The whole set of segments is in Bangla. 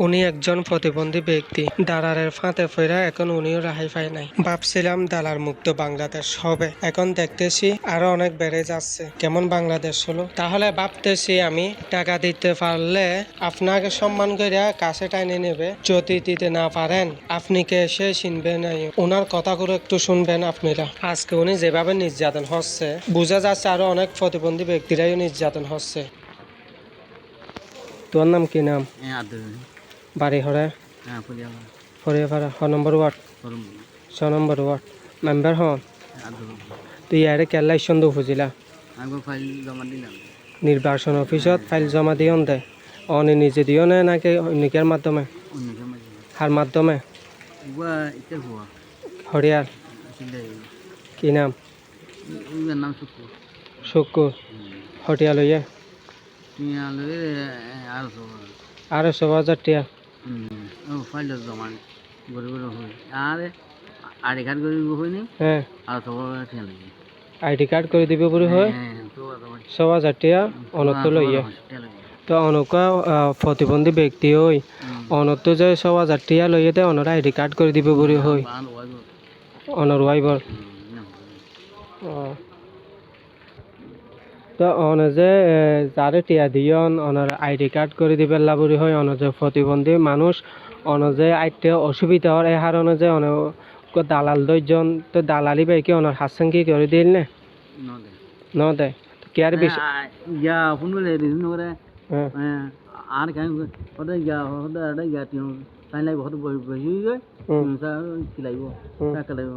উনি একজন প্রতিবন্ধী ব্যক্তি। দালালের ফাঁদে পড়ে এখন উনিও রেহাই পায় নাই। ভাবছিলাম দালাল মুক্ত বাংলাদেশ হবে, এখন দেখতেছি আরো অনেক বেড়ে যাচ্ছে। কেমন বাংলাদেশ হলো? তাহলে ভাবতেছি আমি টাকা দিতে পারলে আপনাকে সম্মান করে কাছে টাইনে নেবে। যদি দিতে না পারেন আপনি কে এসে চিনবেন নাই। ওনার কথাগুলো একটু শুনবেন আপনারা। আজকে উনি যেভাবে নির্যাতন হচ্ছে বোঝা যাচ্ছে আরো অনেক প্রতিবন্ধী ব্যক্তিরাই নির্যাতন হচ্ছে। তোর নাম কি নাম? বাড়ি হরে ফরিয়াপাড়া 6 নম্বর ওয়ার্ড 6 নম্বর ওয়ার্ড মেম্বার হন। তুই ইয়ারে কেলা ইসন্দ উপজিলা নির্বাচন অফিসত ফাইল জমা দিয়ন দে। অনে নিজে দিও নে নাকি অন্যকের মাধ্যমে? হার মাধ্যমে হরিয়ার কি নাম? শুকুর হটিয়া লইয়ে 800,000 টিয়া হ্যাঁ আইডি কার্ড করে দিবে বলে হয় 100,000 টিয়া অনত লইয়ে। তো অনক প্রতিবন্ধী ব্যক্তি হই অনত যে 100,000 টিয়া লইয়ে দে অনর আইডি কার্ড করে দিবে বলে হয় অনর ওয়াইবর। তো অন যে যারে টিয়া দিয়ন অনার আইডি কার্ড করে দিবে লাবরি হয়। অন যে প্রতিবন্ধী মানুষ অন যে আইতে অসুবিধা হয় এই হারণে যে অন দালাল দইজন তো দালালি বাইকে অনার হাসান কি করে দিল না ন দে কি আর বেশি আর কেন তাই লাগবে হয়তো বসি যায় চিলাইব টাকা লাগব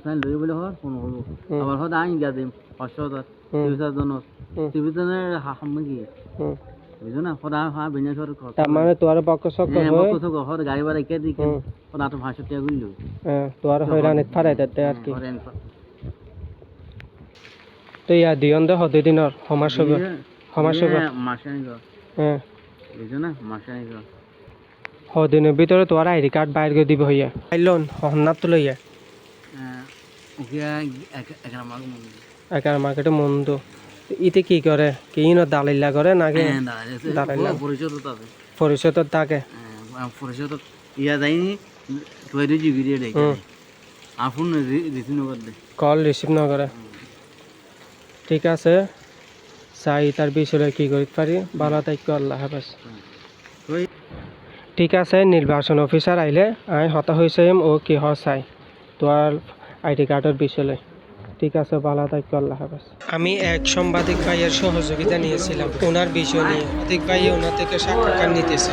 সাইন লই বলে হয় ফোন করবো আবার হয়তো আইন গিয়া দিম 500,000 চিকিৎসার জন্য চিকিৎসার সামগ্রী বুঝছো না সদা হা বিজনেসর খরচ তার মানে তোর পক্ষ সক্ষ হয় গাড়ি ভাড়া কে দি সদা তো 500 টাকা গুলো তোর হইরানিত ফারাই দিতে আর কি। তো ইয়া দিয়ন দে হদে দিনর সমাজ মাসে হ্যাঁ বুঝছো না মাসে দিনের ভিতরে তোমার আইডি কার্ড বাইর করে দিবে হইয়া আইলন হন্নাত তো লইয়া একার মার্কেটে মন্দ ইতে কি করে কি দালাইলা করে নাকি পরিষদ থাকে পরিষদ ইয়া যায়নি তৈরি জিবিরে দেখে আপন রিসিভ নগর দে কল রিসিভ না করে। ঠিক আছে চাই তার বিষয়ে কি করতে পারি ভালো থাকো আল্লাহ হাফেজ। ঠিক আছে নির্বাচন অফিসার আইলে আই হতা হয়েছে ও কি হয় চাই তোর আইডি কার্ডের বিষয়ে। ঠিক আছে ভালো থাকো আল্লাহ হাফেজ। আমি এক সাংবাদিক ভাইয়ের সহযোগিতা নিয়েছিলাম ওনার বিষয় নিয়ে। সাংবাদিক ভাই ওনার থেকে সাক্ষাৎকার নিতেছে।